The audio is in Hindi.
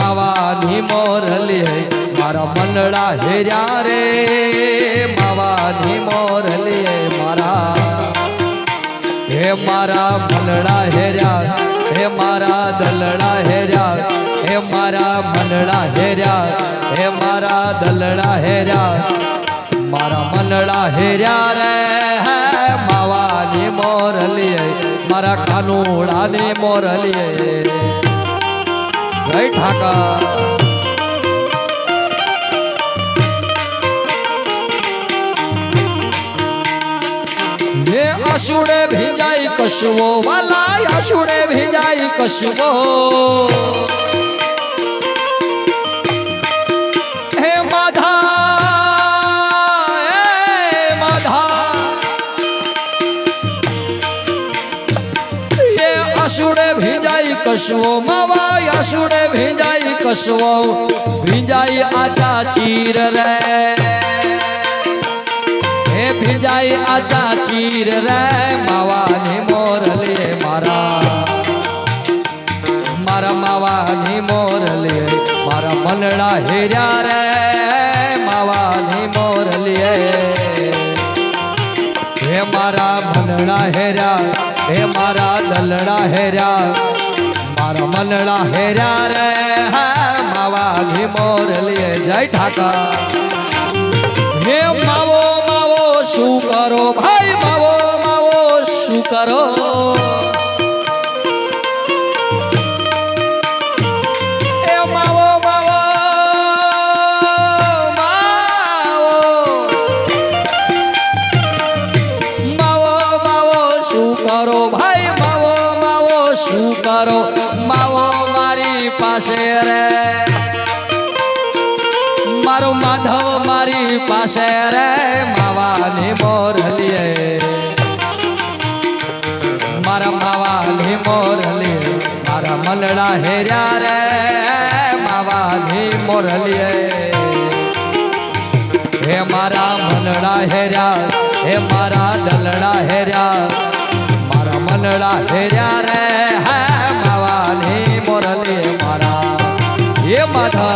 માવાની મોરલી હે મારા મનડા હેર્યા રે માવાની મોરલી હે મારા મનડા હેર્યા હે મારા દલડા હેર્યા હે મારા મનડા હેર્યા હે મારા દલડા હેર્યા મારા મનડા હેર્યા રે માવાની મોરલી મારા કાનુડાની મોરલી જય ઠાકર ये आशुड़े भिजाई कशवो वाला आशुड़े भिजाई कशवो हे माधा ये आशुड़े भिजाई कशवो मावा आशुड़े भिजाई कशवो भिजाई आचा चीर रे भिजाई आचा चीर रे मावानी मोरली मारा मावानी मोरली मारा मनड़ा हेर्या रे मावानी मोरली हे मारा मनड़ा हेर्या हे मारा दलड़ा हेर्या मारा मनड़ा हेर्या रे मावानी मोरली जय ठाकर हे मावो शू करो भाई मावो शू करो ए मावो शू करो भाई मावो शू करो मावो मारी पासे रे मारो माधव मारी पासे रे मावानी मोरली मारा मावानी मोरली मारा मनड़ा हेर्या रे मावानी मोरली हे मारा मनड़ा हेर्या हे मारा दलड़ा हेर्या मारा मनड़ा हेर्या रे मावानी मोरली मारा ये माधा